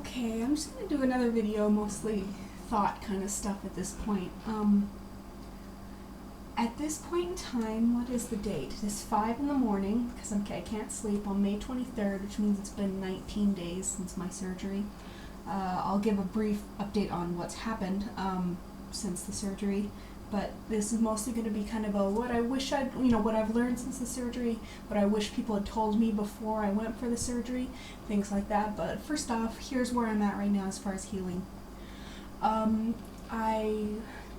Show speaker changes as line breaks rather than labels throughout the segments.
Okay, I'm just going to do another video, mostly thought kind of stuff at this point. At this point in time, what is the date? It is 5 in the morning, because I can't sleep, on May 23rd, which means it's been 19 days since my surgery. I'll give a brief update on what's happened since the surgery, but this is mostly going to be kind of a what I've learned since the surgery, what I wish people had told me before I went for the surgery, things like that. But first off, here's where I'm at right now as far as healing.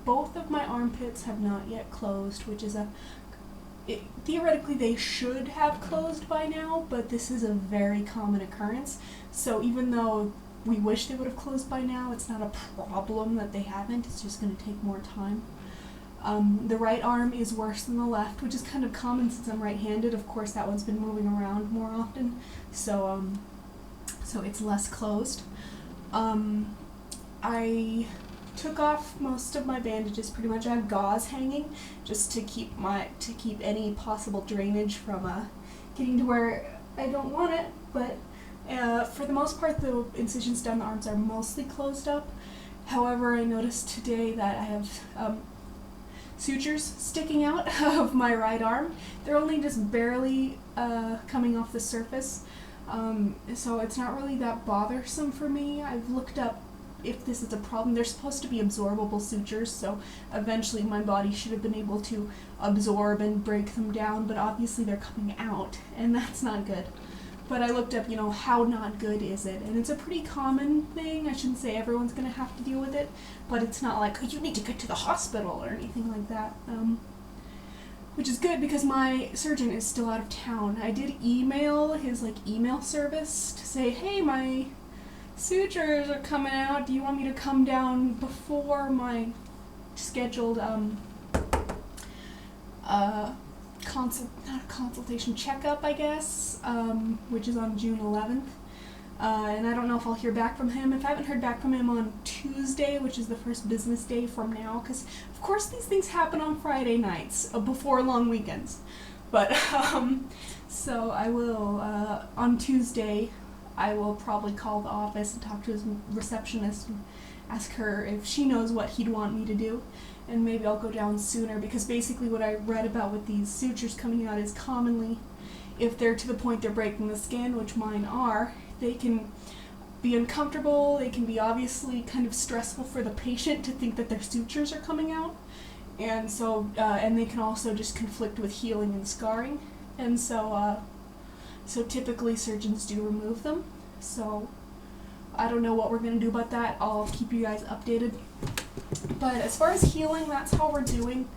Both of my armpits have not yet closed, which is theoretically they should have closed by now, but this is a very common occurrence. So even though we wish they would have closed by now, it's not a problem that they haven't, it's just going to take more time. The right arm is worse than the left, which is kind of common since I'm right-handed. Of course, that one's been moving around more often, so it's less closed. I took off most of my bandages. Pretty much, I have gauze hanging just to keep any possible drainage from getting to where I don't want it. But for the most part, the incisions down the arms are mostly closed up. However, I noticed today that I have sutures sticking out of my right arm. They're only just barely coming off the surface, so it's not really that bothersome for me. I've looked up if this is a problem. They're supposed to be absorbable sutures, so eventually my body should have been able to absorb and break them down, but obviously they're coming out, and that's not good. But I looked up, how not good is it? And it's a pretty common thing. I shouldn't say everyone's going to have to deal with it, but it's not like, you need to get to the hospital or anything like that. Which is good because my surgeon is still out of town. I did email his email service to say, hey, my sutures are coming out. Do you want me to come down before my scheduled checkup, I guess, which is on June 11th. And I don't know if I'll hear back from him. If I haven't heard back from him on Tuesday, which is the first business day from now, because of course these things happen on Friday nights before long weekends. But so I will on Tuesday. I will probably call the office and talk to his receptionist and ask her if she knows what he'd want me to do. And maybe I'll go down sooner, because basically what I read about with these sutures coming out is commonly, if they're to the point they're breaking the skin, which mine are, they can be uncomfortable, they can be obviously kind of stressful for the patient to think that their sutures are coming out, and so, and they can also just conflict with healing and scarring, and so typically surgeons do remove them. So I don't know what we're going to do about that. I'll keep you guys updated. But as far as healing, that's how we're doing.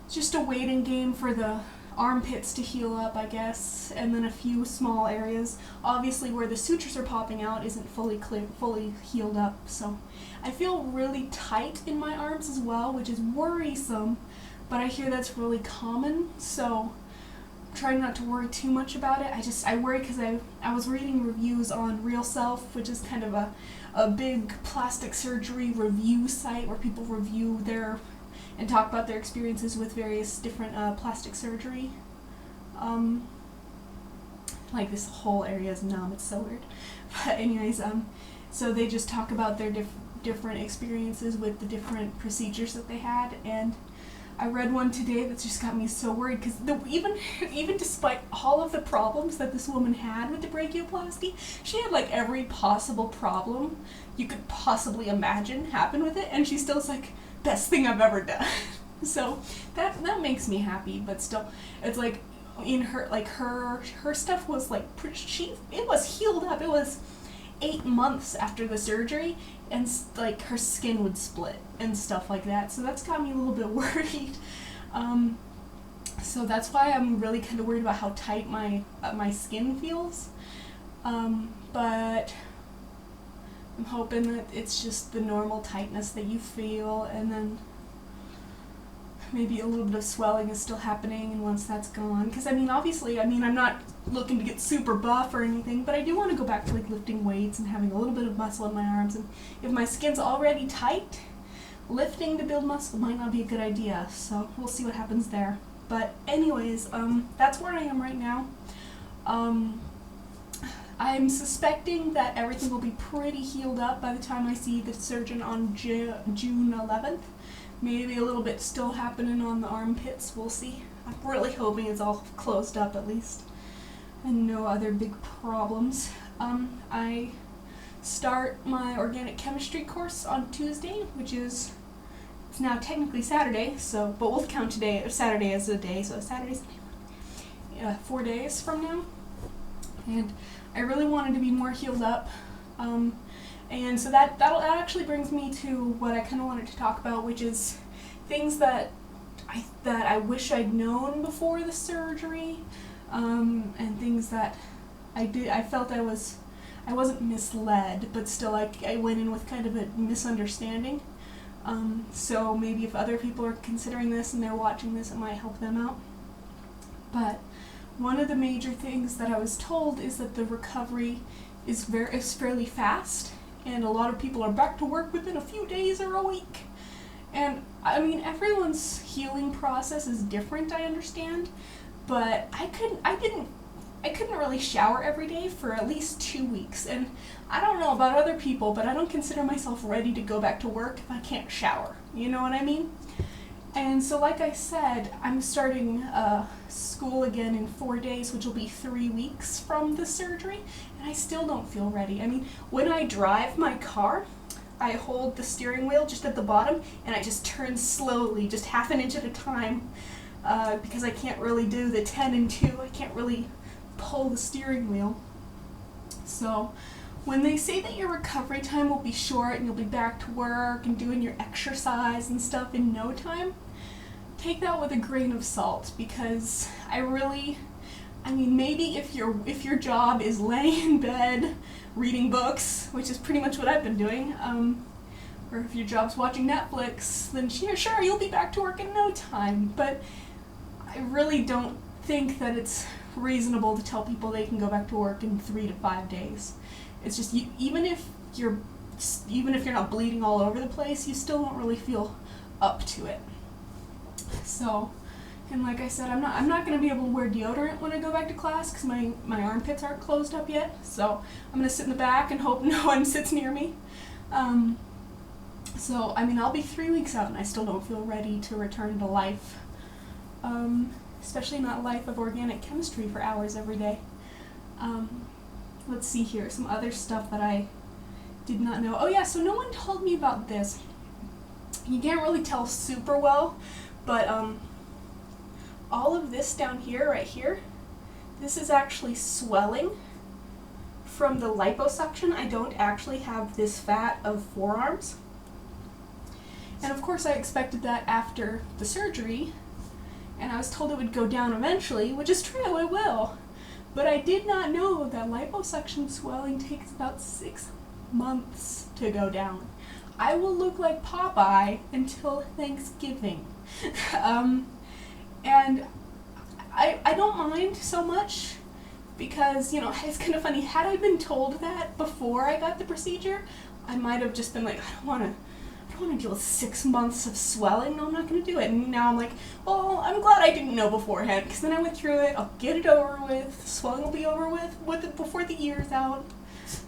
Just a waiting game for the armpits to heal up, I guess, and then a few small areas. Obviously, where the sutures are popping out isn't fully healed up. So I feel really tight in my arms as well, which is worrisome, but I hear that's really common. So trying not to worry too much about it. I worry because I was reading reviews on Real Self, which is kind of a big plastic surgery review site where people review and talk about their experiences with various different plastic surgery. This whole area is numb, it's so weird. But anyways, so they just talk about their different experiences with the different procedures that they had, and I read one today that's just got me so worried, because even despite all of the problems that this woman had with the brachioplasty, she had every possible problem you could possibly imagine happen with it, and she still's best thing I've ever done. So that makes me happy, but still, it's in her her stuff was it was healed up. It was 8 months after the surgery, and her skin would split and stuff like that, so that's got me a little bit worried. So that's why I'm really kind of worried about how tight my skin feels, but I'm hoping that it's just the normal tightness that you feel, and then maybe a little bit of swelling is still happening, and once that's gone, because obviously, I'm not looking to get super buff or anything, but I do want to go back to lifting weights and having a little bit of muscle in my arms, and if my skin's already tight, lifting to build muscle might not be a good idea, so we'll see what happens there. But anyways, that's where I am right now. I'm suspecting that everything will be pretty healed up by the time I see the surgeon on June 11th. Maybe a little bit still happening on the armpits, we'll see. I'm really hoping it's all closed up at least, and no other big problems. I start my organic chemistry course on Tuesday, which is, it's now technically Saturday, so, but we'll count Saturday as a day, so Saturday's 4 days from now. And I really wanted to be more healed up, and so that actually brings me to what I kind of wanted to talk about, which is things that I wish I'd known before the surgery, and things that I felt I wasn't misled, but still I went in with kind of a misunderstanding. So maybe if other people are considering this and they're watching this, it might help them out. But one of the major things that I was told is that the recovery is fairly fast, and a lot of people are back to work within a few days or a week. And I mean, everyone's healing process is different, I understand, but I couldn't really shower every day for at least 2 weeks, and I don't know about other people, but I don't consider myself ready to go back to work if I can't shower. You know what I mean? And so like I said, I'm starting school again in 4 days, which will be 3 weeks from the surgery, and I still don't feel ready. I mean, when I drive my car, I hold the steering wheel just at the bottom, and I just turn slowly, just half an inch at a time, because I can't really do the 10 and 2. I can't really pull the steering wheel. So when they say that your recovery time will be short and you'll be back to work and doing your exercise and stuff in no time, take that with a grain of salt, because I mean, maybe if your job is laying in bed reading books, which is pretty much what I've been doing, or if your job's watching Netflix, then sure, you'll be back to work in no time. But I really don't think that it's reasonable to tell people they can go back to work in 3 to 5 days. It's just, even if you're not bleeding all over the place, you still don't really feel up to it. So, and like I said, I'm not going to be able to wear deodorant when I go back to class because my armpits aren't closed up yet. So I'm going to sit in the back and hope no one sits near me. So I mean, I'll be 3 weeks out and I still don't feel ready to return to life. Especially not life of organic chemistry for hours every day. Let's see here, some other stuff that I did not know. Oh yeah, so no one told me about this. You can't really tell super well, but all of this down here, right here, this is actually swelling from the liposuction. I don't actually have this fat of forearms. And of course I expected that after the surgery, and I was told it would go down eventually, which is true, it will. But I did not know that liposuction swelling takes about 6 months to go down. I will look like Popeye until Thanksgiving. And I don't mind so much because, you know, it's kind of funny. Had I been told that before I got the procedure, I might have just been like, I don't want to deal with 6 months of swelling. No, I'm not going to do it. And now I'm like, well, I'm glad I didn't know beforehand, because then I went through it. I'll get it over with. Swelling will be over with it before the year's out.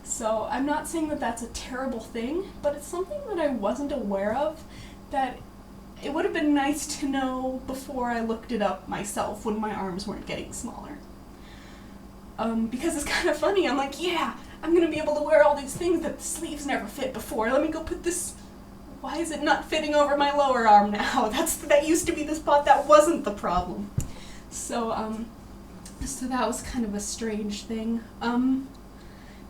So I'm not saying that that's a terrible thing, but it's something that I wasn't aware of, that it would have been nice to know before I looked it up myself when my arms weren't getting smaller. Because it's kind of funny. I'm like, yeah, I'm going to be able to wear all these things that the sleeves never fit before. Let me go put this. Why is it not fitting over my lower arm now? That used to be the spot that wasn't the problem. So, so that was kind of a strange thing.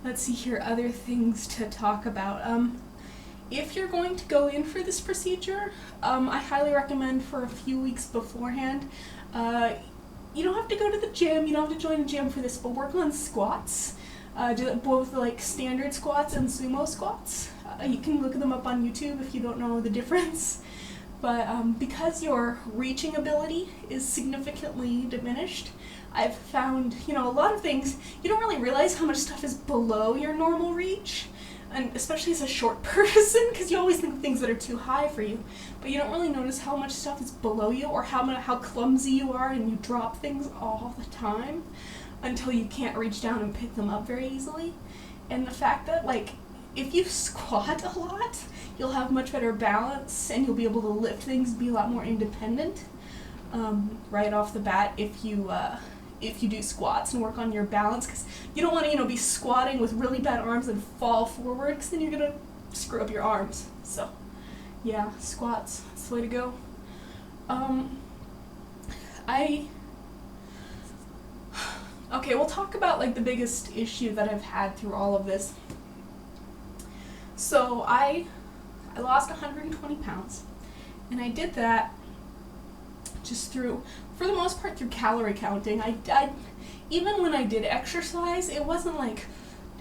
Let's see here, other things to talk about. If you're going to go in for this procedure, I highly recommend for a few weeks beforehand. You don't have to go to the gym, you don't have to join a gym for this, but work on squats. Do both like standard squats and sumo squats. You can look them up on YouTube if you don't know the difference. But because your reaching ability is significantly diminished, I've found, you know, a lot of things, you don't really realize how much stuff is below your normal reach, and especially as a short person, because you always think of things that are too high for you, but you don't really notice how much stuff is below you, or how clumsy you are and you drop things all the time. until you can't reach down and pick them up very easily. And the fact that, like, if you squat a lot, you'll have much better balance and you'll be able to lift things, be a lot more independent right off the bat if you do squats and work on your balance, because you don't want to be squatting with really bad arms and fall forward, because then you're going to screw up your arms. So yeah, squats, that's the way to go. Okay, we'll talk about like the biggest issue that I've had through all of this. So I lost 120 pounds, and I did that just for the most part, through calorie counting. I even when I did exercise, it wasn't like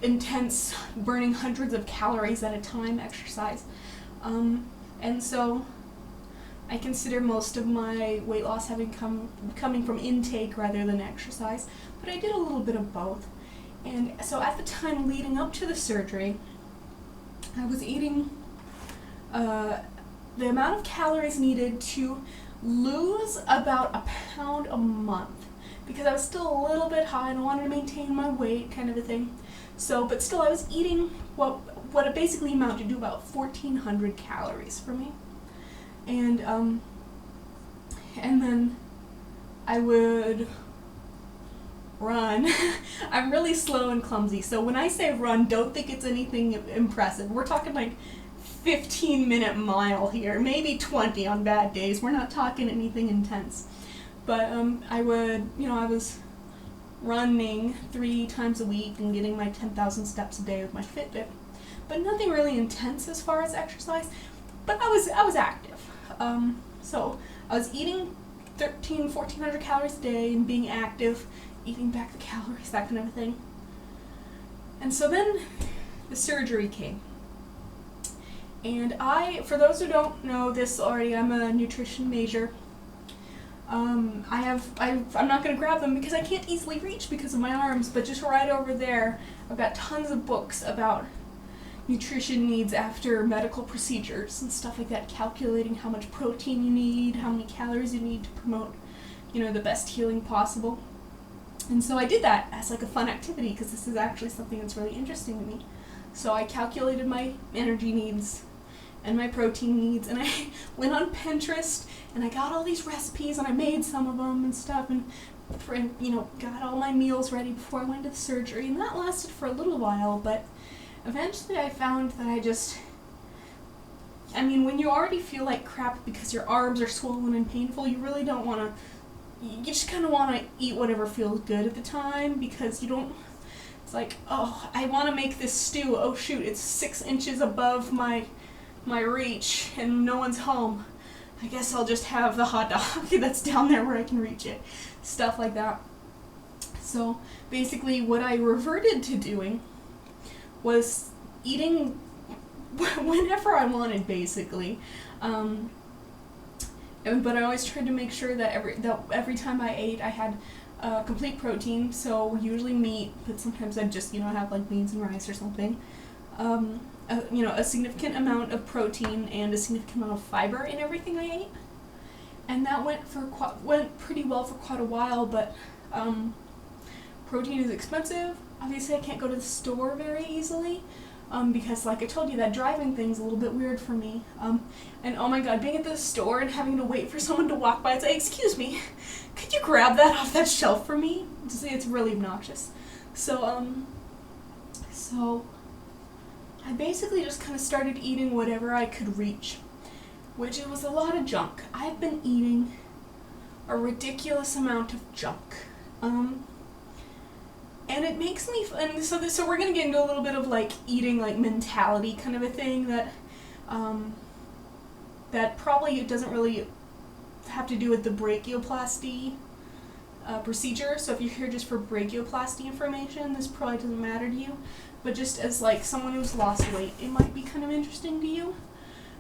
intense, burning hundreds of calories at a time exercise. And so I consider most of my weight loss coming from intake rather than exercise, but I did a little bit of both. And so at the time leading up to the surgery, I was eating the amount of calories needed to lose about a pound a month, because I was still a little bit high and I wanted to maintain my weight, kind of a thing. So, but still I was eating what it basically amounted to about 1,400 calories for me. And then I would run. I'm really slow and clumsy, so when I say run, don't think it's anything impressive. We're talking like 15-minute mile here, maybe 20 on bad days. We're not talking anything intense. But I was running 3 times a week and getting my 10,000 steps a day with my Fitbit. But nothing really intense as far as exercise. But I was active. So I was eating 1,400 calories a day and being active, eating back the calories, that kind of a thing. And so then the surgery came. And for those who don't know this already, I'm a nutrition major. I'm not going to grab them because I can't easily reach because of my arms, but just right over there, I've got tons of books about nutrition needs after medical procedures and stuff like that, calculating how much protein you need, how many calories you need to promote, the best healing possible. And so I did that as like a fun activity, because this is actually something that's really interesting to me. So I calculated my energy needs and my protein needs, and I went on Pinterest and I got all these recipes and I made some of them and stuff, and got all my meals ready before I went to the surgery, and that lasted for a little while. But eventually I found that when you already feel like crap because your arms are swollen and painful, you really don't want to, you just kind of want to eat whatever feels good at the time, because it's like, oh, I want to make this stew, oh shoot, it's 6 inches above my reach and no one's home. I guess I'll just have the hot dog that's down there where I can reach it. Stuff like that. So basically what I reverted to doing was eating whenever I wanted, basically. But I always tried to make sure that every time I ate, I had complete protein. So usually meat, but sometimes I'd just have like beans and rice or something. A significant amount of protein and a significant amount of fiber in everything I ate, and that went pretty well for quite a while. But protein is expensive. Obviously, I can't go to the store very easily. Because like I told you, that driving thing's a little bit weird for me. And oh my god, being at the store and having to wait for someone to walk by and say, "Excuse me, could you grab that off that shelf for me?" It's really obnoxious. So I basically just kind of started eating whatever I could reach, which it was a lot of junk. I've been eating a ridiculous amount of junk. And it makes me, so we're gonna get into a little bit of like eating like mentality kind of a thing that probably doesn't really have to do with the brachioplasty procedure. So if you're here just for brachioplasty information, this probably doesn't matter to you. But just as like someone who's lost weight, it might be kind of interesting to you,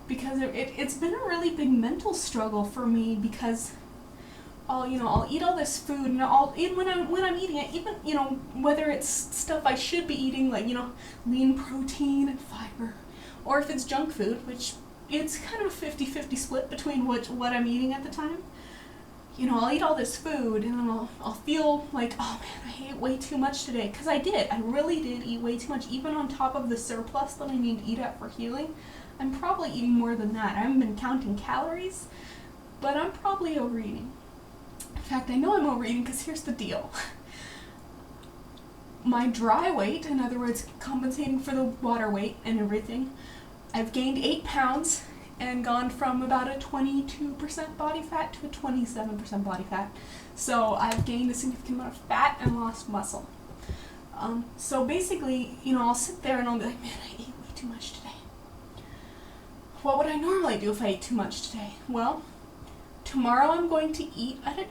because it's been a really big mental struggle for me, because I'll eat all this food, and I'll eat when I'm eating it, even whether it's stuff I should be eating, like lean protein and fiber, or if it's junk food, which it's kind of a 50-50 split between what I'm eating at the time. I'll eat all this food and then I'll feel like, oh man, I ate way too much today. Because I did. I really did eat way too much. Even on top of the surplus that I need to eat at for healing, I'm probably eating more than that. I haven't been counting calories, but I'm probably overeating. In fact, I know I'm overeating because here's the deal. My dry weight, in other words, compensating for the water weight and everything, I've gained 8 pounds and gone from about a 22% body fat to a 27% body fat. So I've gained a significant amount of fat and lost muscle. So basically, I'll sit there and I'll be like, man, I ate way too much today. What would I normally do if I ate too much today? Well, tomorrow I'm going to eat at a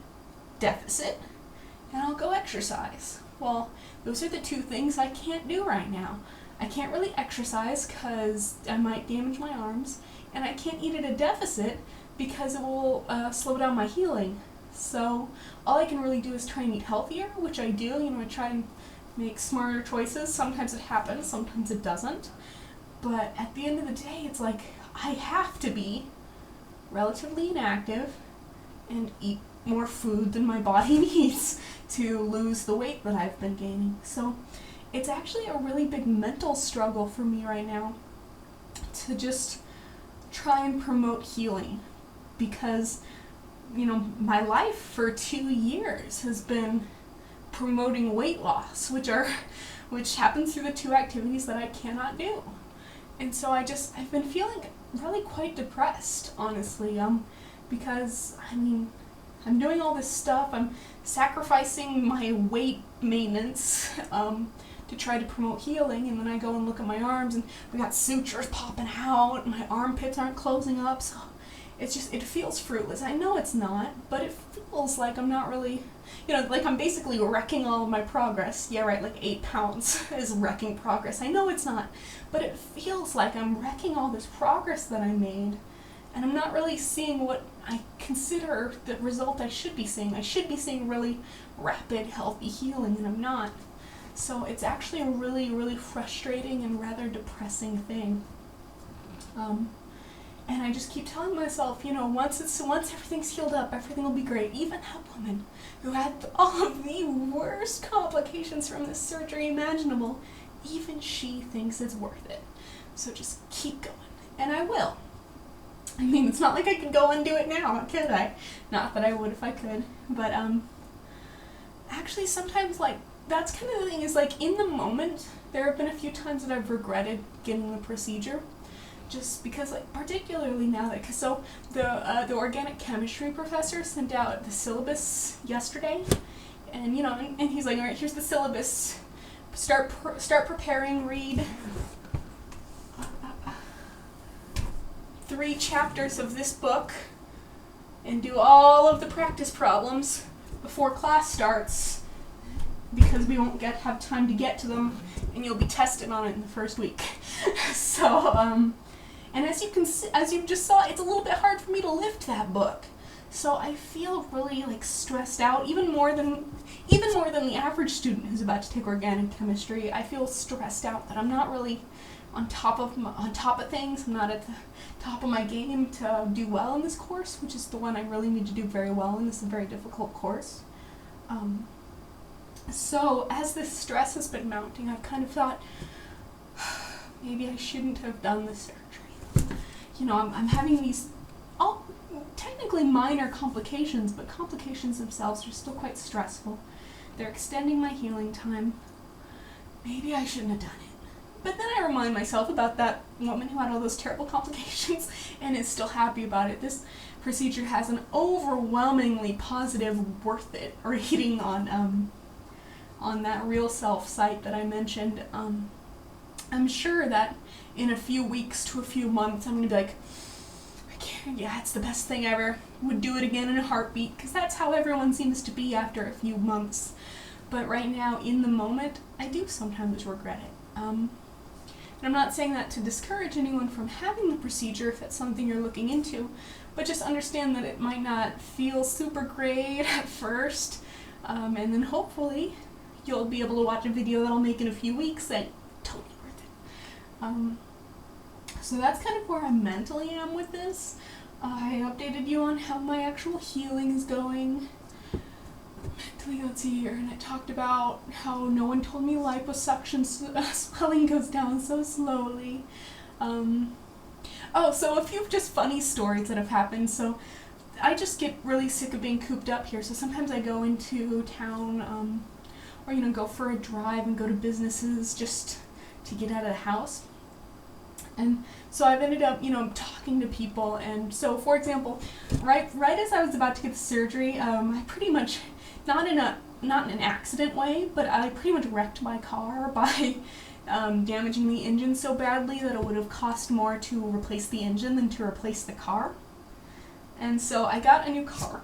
deficit and I'll go exercise. Well, those are the two things I can't do right now. I can't really exercise because I might damage my arms, and I can't eat at a deficit because it will slow down my healing. So all I can really do is try and eat healthier, which I do. I try and make smarter choices. Sometimes it happens, sometimes it doesn't. But at the end of the day, it's like I have to be relatively inactive and eat more food than my body needs to lose the weight that I've been gaining. So it's actually a really big mental struggle for me right now to just try and promote healing, because my life for 2 years has been promoting weight loss, which happens through the two activities that I cannot do. And so I've been feeling really quite depressed, honestly, because I'm doing all this stuff. I'm sacrificing my weight maintenance to try to promote healing, and then I go and look at my arms and we got sutures popping out and my armpits aren't closing up, so it feels fruitless. I know it's not, but it feels like I'm not really, like I'm basically wrecking all of my progress. Yeah, right, like 8 pounds is wrecking progress. I know it's not, but it feels like I'm wrecking all this progress that I made, and I'm not really seeing what I consider the result I should be seeing. I should be seeing really rapid, healthy healing, and I'm not. So it's actually a really, really frustrating and rather depressing thing. And I just keep telling myself, once everything's healed up, everything will be great. Even that woman who had all of the worst complications from this surgery imaginable, even she thinks it's worth it. So just keep going. And I will. It's not like I could go and do it now, could I? Not that I would if I could. But actually sometimes, that's kind of the thing, is in the moment, there have been a few times that I've regretted getting the procedure. Just because, particularly now that, the organic chemistry professor sent out the syllabus yesterday, and and he's like, all right, here's the syllabus. Start preparing. Read 3 chapters of this book, and do all of the practice problems before class starts, because we won't have time to get to them, and you'll be tested on it in the first week. So, and as you just saw, it's a little bit hard for me to lift that book. So I feel really stressed out, even more than the average student who's about to take organic chemistry. I feel stressed out that I'm not really on top of things. I'm not at the top of my game to do well in this course, which is the one I really need to do very well in. This is a very difficult course. So as this stress has been mounting, I've kind of thought, maybe I shouldn't have done the surgery. I'm having these technically minor complications, but complications themselves are still quite stressful. They're extending my healing time. Maybe I shouldn't have done it. But then I remind myself about that woman who had all those terrible complications and is still happy about it. This procedure has an overwhelmingly positive worth it rating on that Real Self site that I mentioned. I'm sure that in a few weeks to a few months I'm going to be like, it's the best thing ever. Would do it again in a heartbeat, because that's how everyone seems to be after a few months. But right now, in the moment, I do sometimes regret it. And I'm not saying that to discourage anyone from having the procedure if that's something you're looking into, but just understand that it might not feel super great at first, and then hopefully you'll be able to watch a video that I'll make in a few weeks that totally worth it. So that's kind of where I mentally am with this. I updated you on how my actual healing is going. Let's see here, and I talked about how no one told me liposuction swelling goes down so slowly. So a few just funny stories that have happened. So I just get really sick of being cooped up here, so sometimes I go into town, or go for a drive and go to businesses just to get out of the house. And so I've ended up, talking to people, and so, for example, right as I was about to get the surgery, I pretty much, not in an accident way, but I pretty much wrecked my car by damaging the engine so badly that it would have cost more to replace the engine than to replace the car. And so I got a new car.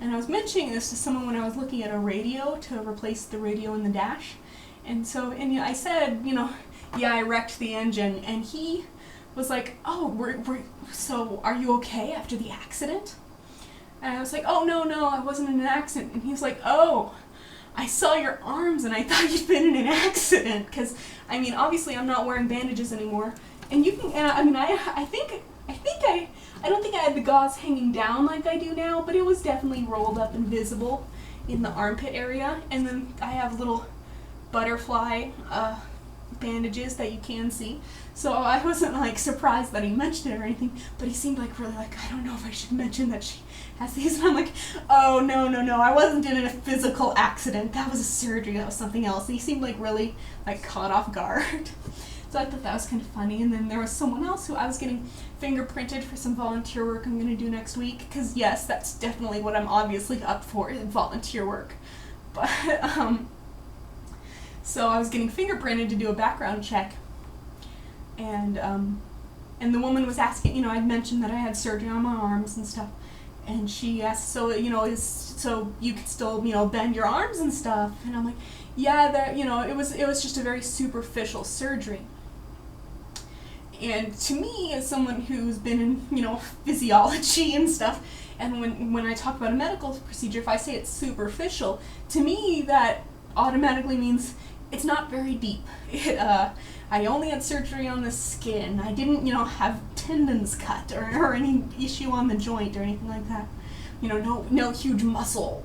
And I was mentioning this to someone when I was looking at a radio to replace the radio in the dash. And so, I said, yeah, I wrecked the engine. And he was like, oh, so are you okay after the accident? And I was like, oh, no, I wasn't in an accident. And he was like, oh, I saw your arms and I thought you'd been in an accident. Because, obviously I'm not wearing bandages anymore. And I don't think I had the gauze hanging down like I do now, but it was definitely rolled up and visible in the armpit area. And then I have little butterfly bandages that you can see. So I wasn't surprised that he mentioned it or anything, but he seemed really I don't know if I should mention that she has these. And I'm like, oh, no, I wasn't in a physical accident. That was a surgery. That was something else. And he seemed really caught off guard. So I thought that was kind of funny. And then there was someone else who I was getting fingerprinted for some volunteer work I'm going to do next week. Because, yes, that's definitely what I'm obviously up for, is volunteer work. But, so I was getting fingerprinted to do a background check. And the woman was asking, I'd mentioned that I had surgery on my arms and stuff. And she asked, so you could still, bend your arms and stuff. And I'm like, yeah, it was just a very superficial surgery. And to me, as someone who's been in, physiology and stuff, and when I talk about a medical procedure, if I say it's superficial, to me that automatically means it's not very deep. I only had surgery on the skin. I didn't, have tendons cut or any issue on the joint or anything like that. No huge muscle,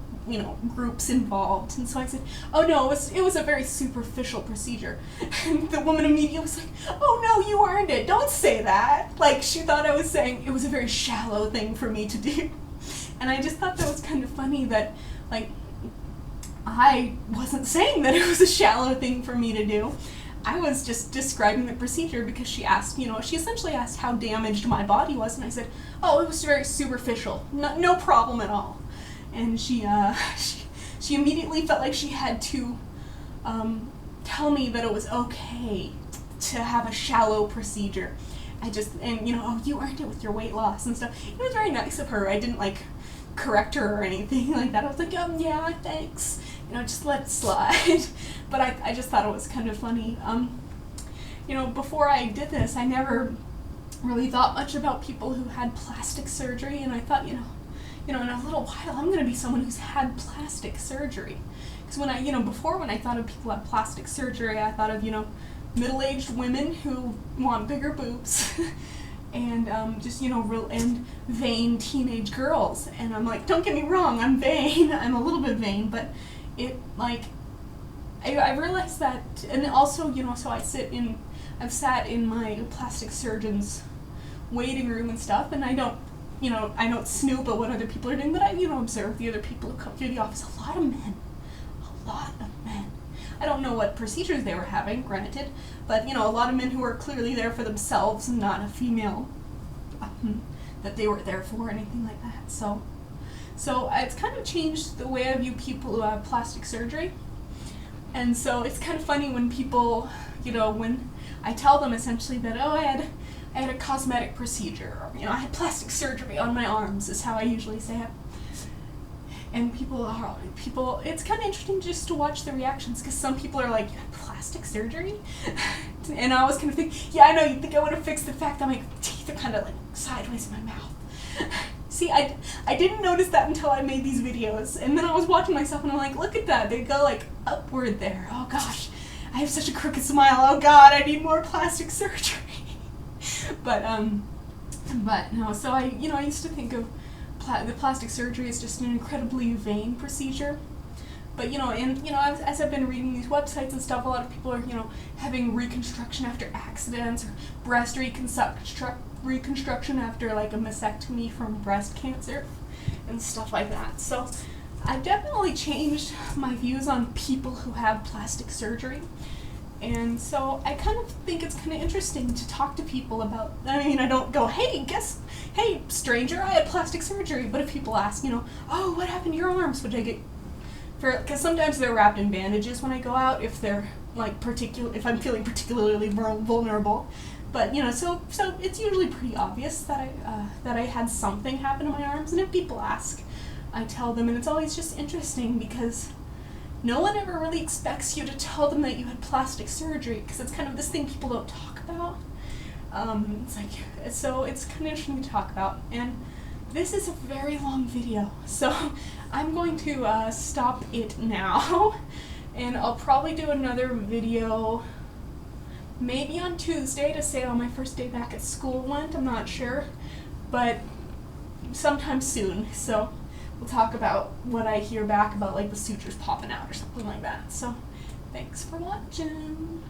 groups involved. And so I said, oh no, it was a very superficial procedure. And the woman immediately was like, oh no, you earned it. Don't say that. She thought I was saying it was a very shallow thing for me to do. And I just thought that was kind of funny that, I wasn't saying that it was a shallow thing for me to do. I was just describing the procedure because she asked, she essentially asked how damaged my body was, and I said, oh, it was very superficial, no problem at all. And she immediately felt like she had to tell me that it was okay to have a shallow procedure. Oh, you earned it with your weight loss and stuff. It was very nice of her. I didn't correct her or anything like that. I was like, yeah, thanks. Just let it slide. But I just thought it was kind of funny. Before I did this, I never really thought much about people who had plastic surgery, and I thought, in a little while, I'm going to be someone who's had plastic surgery. Because when I thought of people who had plastic surgery, I thought of, middle-aged women who want bigger boobs. And and vain teenage girls. And I'm like, don't get me wrong, I'm vain. I'm a little bit vain, but I realized that, and also, so I've sat in my plastic surgeon's waiting room and stuff, and I don't snoop at what other people are doing, but I, observe the other people who come through the office. A lot of men. I don't know what procedures they were having, granted, but, a lot of men who are clearly there for themselves and not a female that they were there for or anything like that. So it's kind of changed the way I view people who have plastic surgery. And so it's kind of funny when people, when I tell them essentially that, oh, I had a cosmetic procedure, or, I had plastic surgery on my arms, is how I usually say it. And people, it's kind of interesting just to watch the reactions, because some people are like, plastic surgery? And I always kind of think, yeah, I know, you think I want to fix the fact that my teeth are kind of sideways in my mouth. See, I didn't notice that until I made these videos, and then I was watching myself and I'm like, look at that, they go upward there. Oh gosh, I have such a crooked smile. Oh god, I need more plastic surgery. But But no, so I used to think of the plastic surgery as just an incredibly vain procedure. But as I've been reading these websites and stuff, a lot of people are having reconstruction after accidents, or breast reconstruction after like a mastectomy from breast cancer, and stuff like that. So I've definitely changed my views on people who have plastic surgery. And so I kind of think it's kind of interesting to talk to people about, I don't go, hey, stranger, I had plastic surgery. But if people ask, oh, what happened to your arms? Which I get, because sometimes they're wrapped in bandages when I go out, if they're like if I'm feeling particularly vulnerable. But, so it's usually pretty obvious that I had something happen to my arms. And if people ask, I tell them, and it's always just interesting because no one ever really expects you to tell them that you had plastic surgery, because it's kind of this thing people don't talk about. So it's kind of interesting to talk about. And this is a very long video, so I'm going to stop it now, and I'll probably do another video maybe on Tuesday to say how my first day back at school went. I'm not sure, but sometime soon. So we'll talk about what I hear back about, like the sutures popping out or something like that. So thanks for watching.